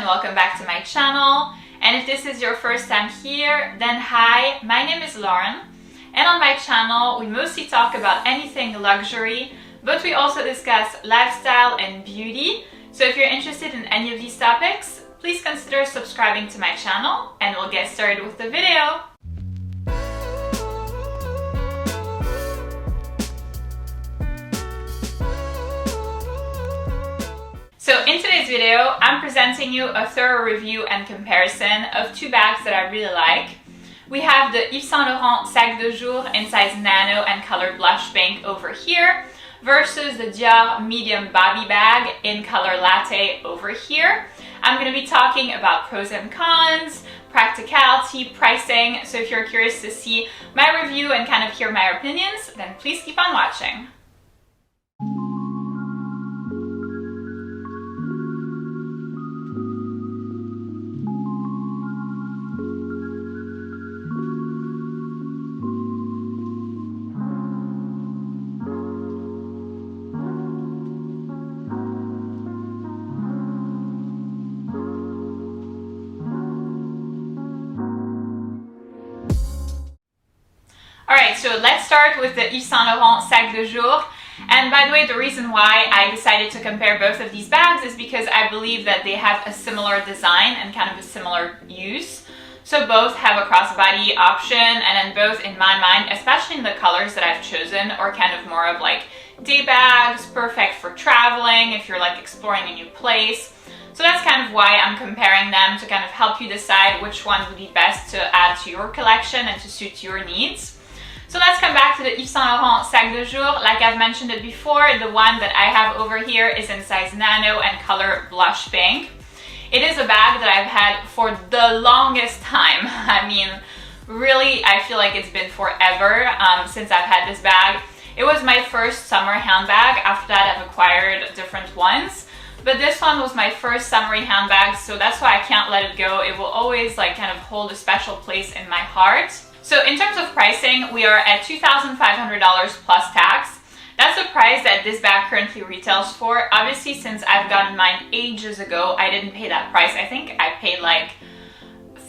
welcome back to my channel. And if this is your first time here, then hi, my name is Lauren. And on my channel, we mostly talk about anything luxury, but we also discuss lifestyle and beauty. So if you're interested in any of these topics, please consider subscribing to my channel and we'll get started with the video. So in today's video, I'm presenting you a thorough review and comparison of two bags that I really like. We have the Yves Saint Laurent Sac De Jour in size nano and color blush pink over here versus the Dior medium bobby bag in color latte over here. I'm going to be talking about pros and cons, practicality, pricing. So if you're curious to see my review and kind of hear my opinions, then please keep on watching. Alright, so let's start with the Yves Saint Laurent Sac De Jour. And by the way, the reason why I decided to compare both of these bags is because I believe that they have a similar design and kind of a similar use. So both have a crossbody option, and then both, in my mind, especially in the colors that I've chosen, are kind of more of like day bags, perfect for traveling if you're like exploring a new place. So that's kind of why I'm comparing them, to kind of help you decide which one would be best to add to your collection and to suit your needs. So let's come back to the Yves Saint Laurent Sac De Jour. Like I've mentioned it before, the one that I have over here is in size nano and color blush pink. It is a bag that I've had for the longest time. I mean, really, I feel like it's been forever since I've had this bag. It was my first summer handbag. After that, I've acquired different ones. But this one was my first summery handbag, so that's why I can't let it go. It will always like kind of hold a special place in my heart. So in terms of pricing, we are at $2,500 plus tax. That's the price that this bag currently retails for. Obviously, since I've gotten mine ages ago, I didn't pay that price. I think I paid like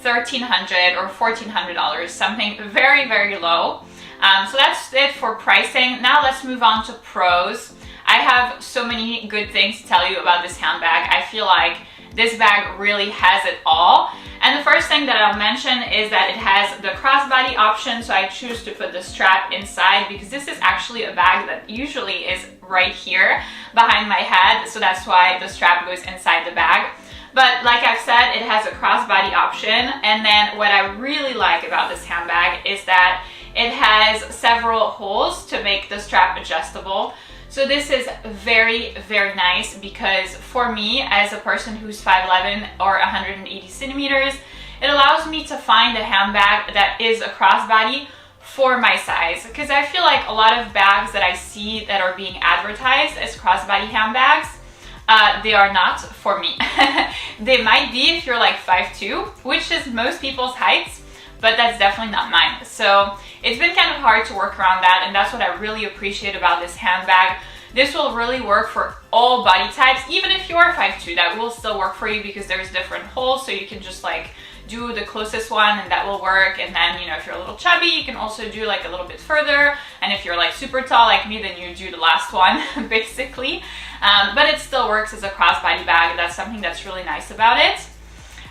$1,300 or $1,400, something very, very low. So that's it for pricing. Now let's move on to pros. I have so many good things to tell you about this handbag. I feel like this bag really has it all. And the first thing that I'll mention is that it has the crossbody option, so I choose to put the strap inside because this is actually a bag that usually is right here behind my head, so that's why the strap goes inside the bag. But like I've said, it has a crossbody option, and then what I really like about this handbag is that it has several holes to make the strap adjustable. So this is very, very nice because for me, as a person who's 5'11" or 180 centimeters, it allows me to find a handbag that is a crossbody for my size. Because I feel like a lot of bags that I see that are being advertised as crossbody handbags, they are not for me. They might be if you're like 5'2", which is most people's heights, but that's definitely not mine. So it's been kind of hard to work around that, and that's what I really appreciate about this handbag. This will really work for all body types. Even if you are 5'2", that will still work for you because there's different holes, so you can just like do the closest one and that will work. And then, you know, if you're a little chubby, you can also do like a little bit further. And if you're like super tall like me, then you do the last one basically. But it still works as a crossbody bag. That's something that's really nice about it.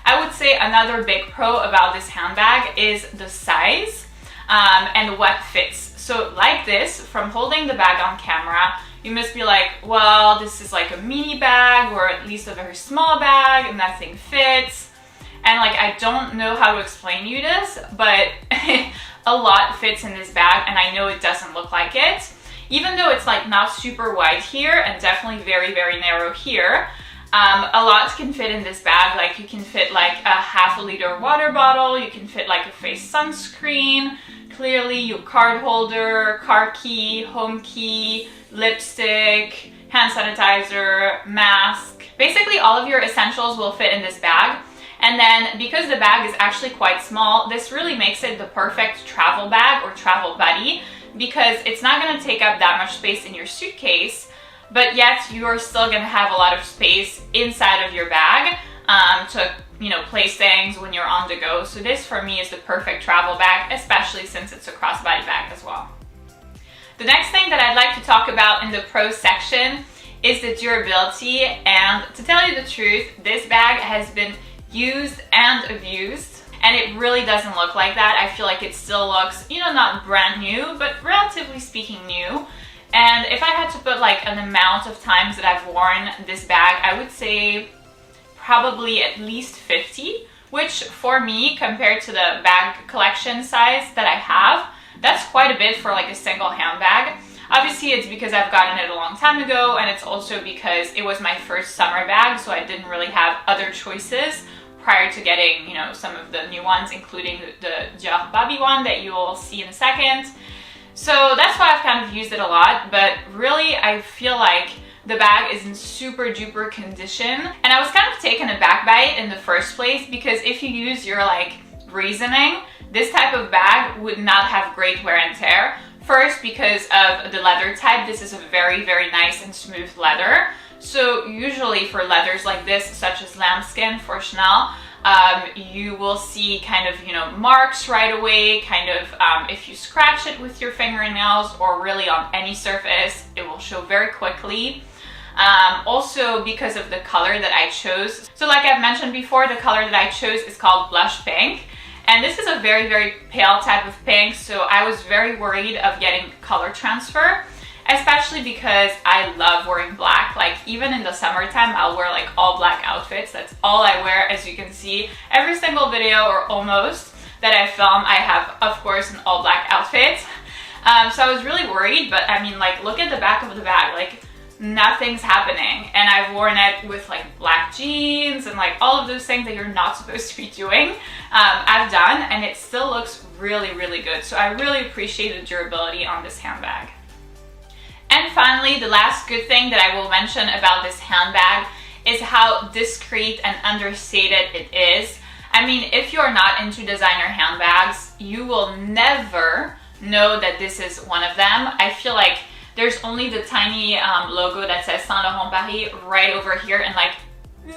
I would say another big pro about this handbag is the size and what fits. So like this, from holding the bag on camera, you must be like, well, this is like a mini bag or at least a very small bag and nothing fits. And like, I don't know how to explain you this, but a lot fits in this bag, and I know it doesn't look like it. Even though it's like not super wide here and definitely very, very narrow here, a lot can fit in this bag. Like you can fit like a ½ liter water bottle, you can fit like a face sunscreen, clearly your card holder, car key, home key, lipstick, hand sanitizer, mask. Basically all of your essentials will fit in this bag. And then because the bag is actually quite small, this really makes it the perfect travel bag or travel buddy because it's not going to take up that much space in your suitcase, but yet you're still going to have a lot of space inside of your bag to, you know, place things when you're on the go. So this for me is the perfect travel bag, especially since it's a crossbody bag as well. The next thing that I'd like to talk about in the pros section is the durability, and to tell you the truth, this bag has been used and abused, and it really doesn't look like that. I feel like it still looks, you know, not brand new, but relatively speaking new. And if I had to put like an amount of times that I've worn this bag, I would say probably at least 50, which for me, compared to the bag collection size that I have, that's quite a bit for like a single handbag. Obviously, it's because I've gotten it a long time ago, and it's also because it was my first summer bag, so I didn't really have other choices prior to getting, you know, some of the new ones, including the Dior Bobby one that you will see in a second. So that's why I've kind of used it a lot, but really I feel like the bag is in super duper condition, and I was kind of taken aback by it in the first place, because if you use your like reasoning, this type of bag would not have great wear and tear. First, because of the leather type, this is a very, very nice and smooth leather. So usually for leathers like this, such as lambskin for Chanel, you will see kind of, you know, marks right away, kind of if you scratch it with your fingernails or really on any surface, it will show very quickly. Also because of the color that I chose. So like I've mentioned before, the color that I chose is called blush pink. And this is a very, very pale type of pink, so I was very worried of getting color transfer, especially because I love wearing black. Like even in the summertime, I'll wear like all black outfits. That's all I wear, as you can see. Every single video, or almost, that I film, I have, of course, an all black outfit. So I was really worried, but I mean, like, look at the back of the bag. Like, nothing's happening, and I've worn it with like black jeans and like all of those things that you're not supposed to be doing. I've done, and it still looks really, really good. So I really appreciate the durability on this handbag. And finally, the last good thing that I will mention about this handbag is how discreet and understated it is. I mean, if you're not into designer handbags, you will never know that this is one of them. I feel like there's only the tiny logo that says Saint Laurent Paris right over here in like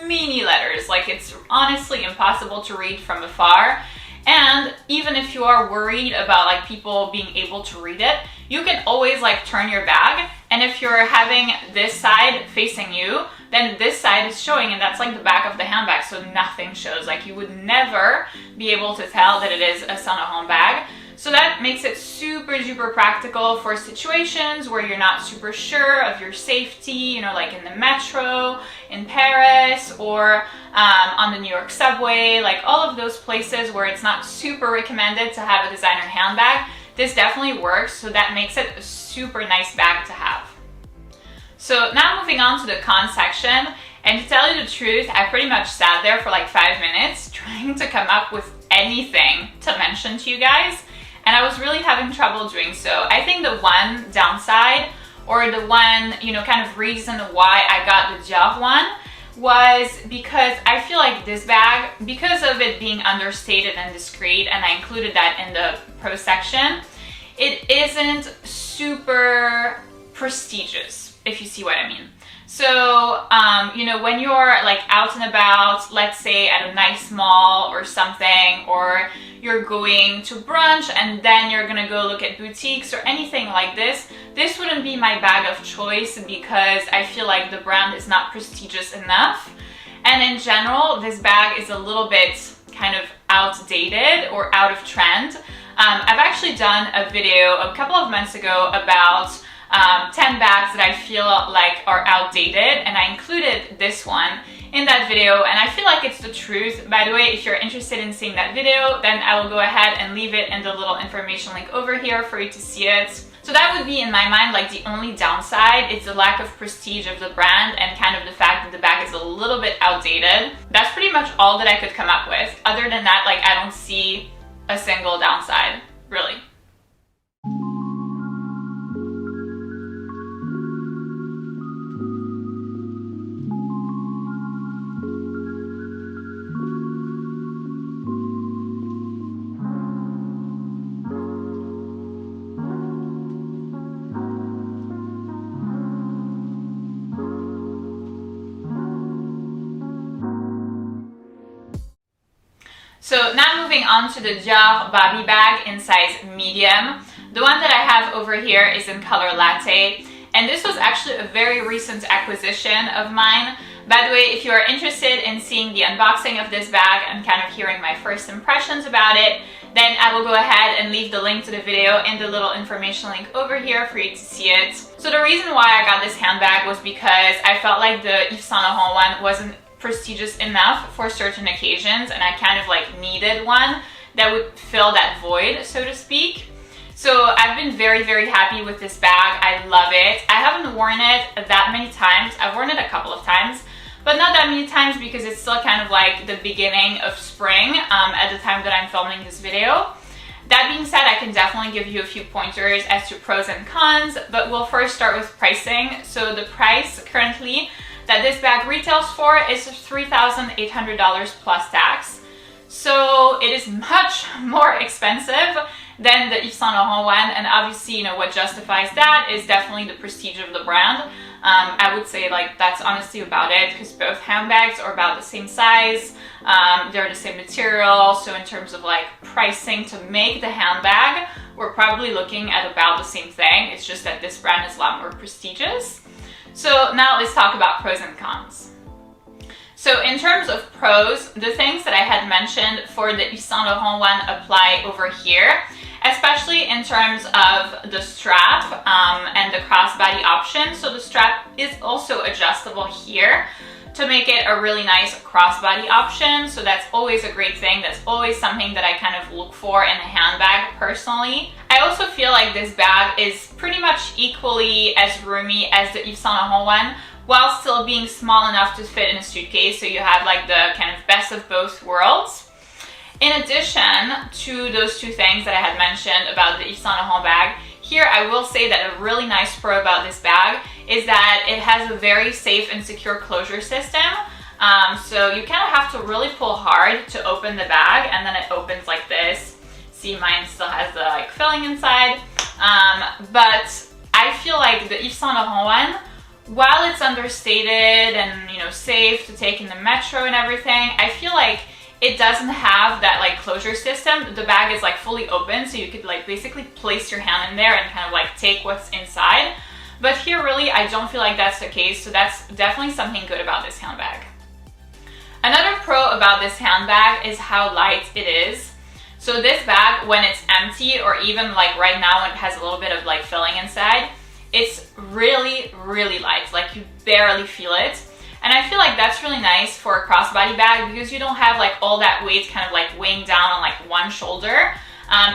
mini letters. Like, it's honestly impossible to read from afar. And even if you are worried about like people being able to read it, you can always like turn your bag, and if you're having this side facing you, then this side is showing, and that's like the back of the handbag, so nothing shows. Like, you would never be able to tell that it is a Saint Laurent bag. So that makes it super duper practical for situations where you're not super sure of your safety, you know, like in the metro, in Paris, or on the New York subway, like all of those places where it's not super recommended to have a designer handbag. This definitely works, so that makes it a super nice bag to have. So now moving on to the con section, and to tell you the truth, I pretty much sat there for like 5 minutes trying to come up with anything to mention to you guys. And I was really having trouble doing so. I think the one downside, or the one, you know, kind of reason why I got the Dior one, was because I feel like this bag, because of it being understated and discreet, and I included that in the pro section, it isn't super prestigious, if you see what I mean. So, you know, when you're like out and about, let's say at a nice mall or something, or you're going to brunch and then you're gonna go look at boutiques or anything like this, this wouldn't be my bag of choice, because I feel like the brand is not prestigious enough. And in general, this bag is a little bit kind of outdated or out of trend. I've actually done a video a couple of months ago about 10 bags that I feel like are outdated, and I included this one in that video, and I feel like it's the truth. By the way, if you're interested in seeing that video, then I will go ahead and leave it in the little information link over here for you to see it. So that would be, in my mind, like the only downside. It's the lack of prestige of the brand and kind of the fact that the bag is a little bit outdated. That's pretty much all that I could come up with. Other than that, like, I don't see a single downside, really. So now moving on to the Dior Bobby bag in size medium. The one that I have over here is in color latte, and this was actually a very recent acquisition of mine. By the way, if you are interested in seeing the unboxing of this bag and kind of hearing my first impressions about it, then I will go ahead and leave the link to the video in the little information link over here for you to see it. So the reason why I got this handbag was because I felt like the Yves Saint Laurent one wasn't prestigious enough for certain occasions, and I kind of like needed one that would fill that void, so to speak. So I've been very, very happy with this bag. I love it. I haven't worn it that many times. I've worn it a couple of times, but not that many times because it's still kind of like the beginning of spring at the time that I'm filming this video. That being said, I can definitely give you a few pointers as to pros and cons, but we'll first start with pricing. So the price currently that this bag retails for is $3,800 plus tax. So it is much more expensive than the Yves Saint Laurent one, and obviously, you know, what justifies that is definitely the prestige of the brand. I would say like that's honestly about it, because both handbags are about the same size, they're the same material, so in terms of like pricing to make the handbag, we're probably looking at about the same thing. It's just that this brand is a lot more prestigious. So now let's talk about pros and cons. So in terms of pros, the things that I had mentioned for the Yves Saint Laurent one apply over here, especially in terms of the strap and the crossbody option. So the strap is also adjustable here to make it a really nice crossbody option. So that's always a great thing. That's always something that I kind of look for in a handbag personally. I also feel like this bag is pretty much equally as roomy as the Yves Saint Laurent one, while still being small enough to fit in a suitcase. So you have like the kind of best of both worlds. In addition to those two things that I had mentioned about the Yves Saint Laurent bag, here I will say that a really nice pro about this bag is that it has a very safe and secure closure system. So you kind of have to really pull hard to open the bag, and then it opens like this. See, mine still has the like filling inside. But I feel like the Yves Saint Laurent one, while it's understated and, you know, safe to take in the metro and everything, I feel like it doesn't have that like closure system. The bag is like fully open, so you could like basically place your hand in there and kind of like take what's inside. But here really I don't feel like that's the case, so that's definitely something good about this handbag. Another pro about this handbag is how light it is. So this bag, when it's empty, or even like right now when it has a little bit of like filling inside, it's really, really light. Like you barely feel it. And I feel like that's really nice for a crossbody bag, because you don't have like all that weight kind of like weighing down on like one shoulder,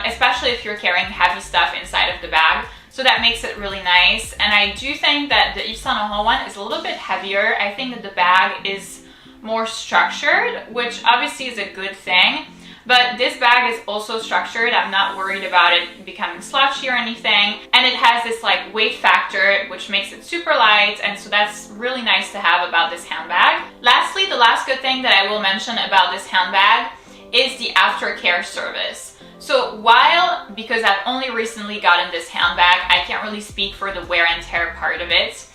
especially if you're carrying heavy stuff inside of the bag. So that makes it really nice. And I do think that the Yves Saint Laurent one is a little bit heavier. I think that the bag is more structured, which obviously is a good thing. But this bag is also structured. I'm not worried about it becoming slouchy or anything. And it has this like weight factor, which makes it super light. And so that's really nice to have about this handbag. Lastly, the last good thing that I will mention about this handbag is the aftercare service. So while, because I've only recently gotten this handbag, I can't really speak for the wear and tear part of it.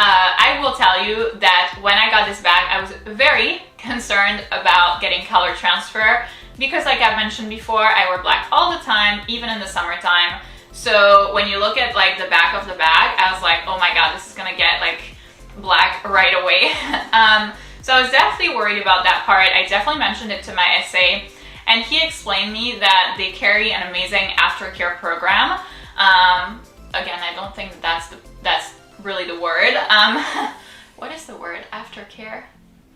I will tell you that when I got this bag, I was very concerned about getting color transfer, because like I've mentioned before, I wear black all the time, even in the summertime. So when you look at like the back of the bag, I was like, oh my god, this is gonna get like black right away. So I was definitely worried about that part. I definitely mentioned it to my SA, and he explained me that they carry an amazing aftercare program. Again, I don't think that's really the word. What is the word? Aftercare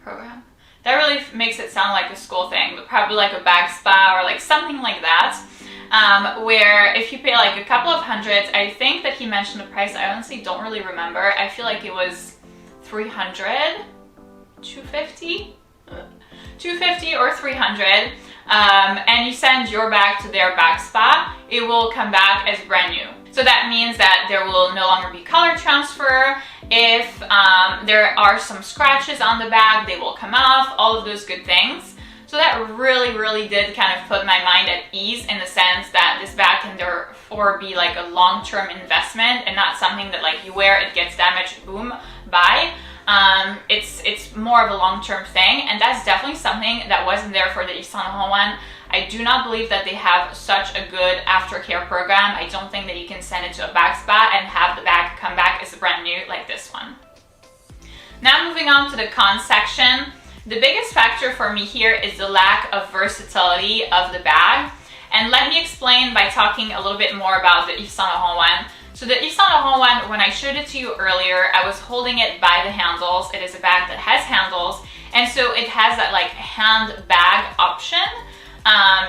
program? That really makes it sound like a school thing, but probably like a bag spa or like something like that, where if you pay like a couple of hundreds, I think that he mentioned a price, I honestly don't really remember. I feel like it was 300, 250 or 300, and you send your bag to their bag spa, it will come back as brand new. So that means that there will no longer be color transfer. If there are some scratches on the bag, they will come off, all of those good things. So that really, really did kind of put my mind at ease, in the sense that this bag can therefore be like a long-term investment and not something that like you wear, it gets damaged, boom, bye. It's more of a long-term thing, and that's definitely something that wasn't there for the Isana one. I do not believe that they have such a good aftercare program. I don't think that you can send it to a bag spa and have the bag come back as brand new like this one. Now moving on to the cons section. The biggest factor for me here is the lack of versatility of the bag. And let me explain by talking a little bit more about the Isana one. So the Isana one, when I showed it to you earlier, I was holding it by the handles. It is a bag that has handles, and so it has that like hand bag option.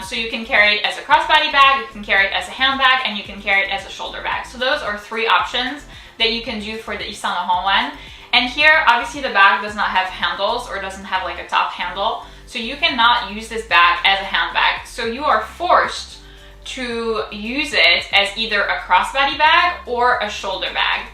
So you can carry it as a crossbody bag, you can carry it as a handbag, and you can carry it as a shoulder bag. So those are three options that you can do for the Isana one. And here, obviously the bag does not have handles or doesn't have like a top handle. So you cannot use this bag as a handbag. So you are forced to use it as either a crossbody bag or a shoulder bag.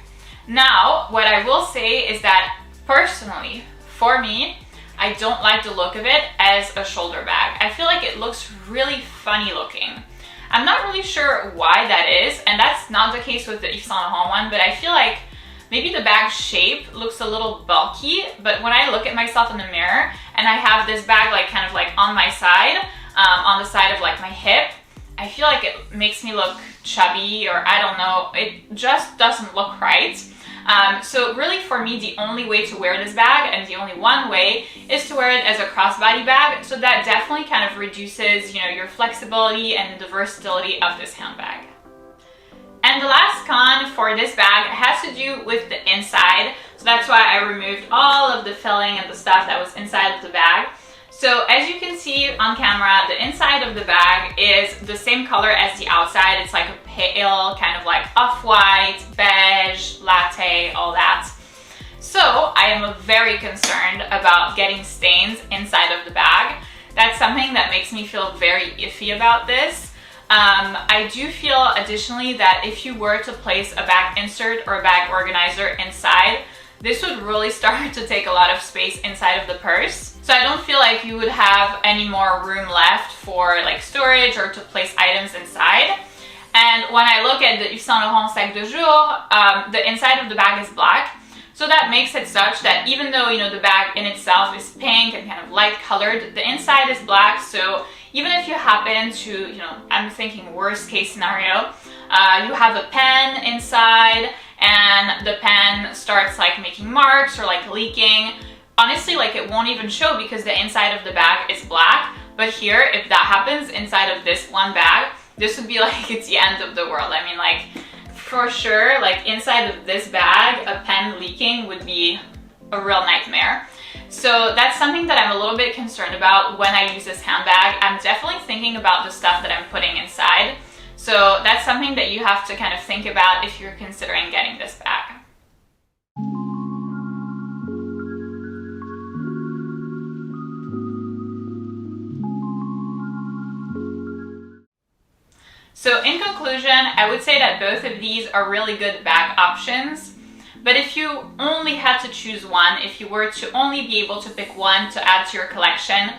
Now, what I will say is that personally, for me, I don't like the look of it as a shoulder bag. I feel like it looks really funny looking. I'm not really sure why that is, and that's not the case with the Isana one, but I feel like maybe the bag shape looks a little bulky, but when I look at myself in the mirror and I have this bag like kind of like on my side, on the side of like my hip, I feel like it makes me look chubby, or I don't know, it just doesn't look right. So really for me, the only way to wear this bag, and the only one way, is to wear it as a crossbody bag. So that definitely kind of reduces, you know, your flexibility and the versatility of this handbag. And the last con for this bag has to do with the inside. So that's why I removed all of the filling and the stuff that was inside of the bag. So as you can see on camera, the inside of the bag is the same color as the outside. It's like a pale, kind of like off-white, beige, latte, all that. So I am very concerned about getting stains inside of the bag. That's something that makes me feel very iffy about this. I do feel additionally that if you were to place a bag insert or a bag organizer inside, this would really start to take a lot of space inside of the purse. So I don't feel like you would have any more room left for like storage or to place items inside. And when I look at the YSL Sac De Jour, the inside of the bag is black. So that makes it such that even though, you know, the bag in itself is pink and kind of light colored, the inside is black. So even if you happen to, you know, I'm thinking worst case scenario, you have a pen inside and the pen starts like making marks or like leaking. Honestly, like it won't even show because the inside of the bag is black. But here, if that happens inside of this one bag, this would be like it's the end of the world. I mean, like for sure, like inside of this bag, a pen leaking would be a real nightmare. So that's something that I'm a little bit concerned about when I use this handbag. I'm definitely thinking about the stuff that I'm putting inside. So that's something that you have to kind of think about if you're considering getting this bag. So in conclusion, I would say that both of these are really good bag options. But if you only had to choose one, if you were to only be able to pick one to add to your collection,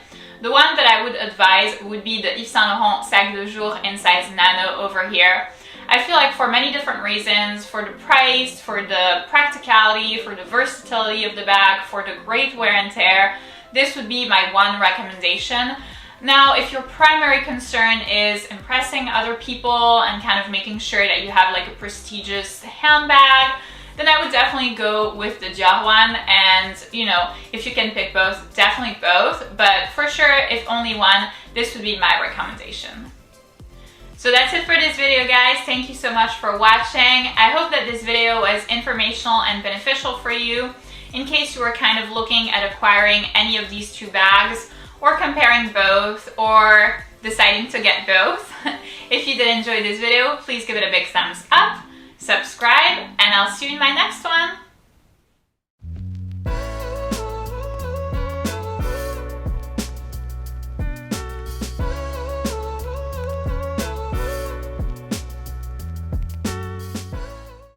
the one that I would advise would be the Isana Sac De Jour in size nano over here. I feel like for many different reasons, for the price, for the practicality, for the versatility of the bag, for the great wear and tear, this would be my one recommendation. Now, if your primary concern is impressing other people and kind of making sure that you have like a prestigious handbag, then I would definitely go with the Dior one. And, you know, if you can pick both, definitely both. But for sure, if only one, this would be my recommendation. So that's it for this video, guys. Thank you so much for watching. I hope that this video was informational and beneficial for you in case you were kind of looking at acquiring any of these two bags, or comparing both, or deciding to get both. If you did enjoy this video, please give it a big thumbs up, subscribe, and I'll see you in my next one.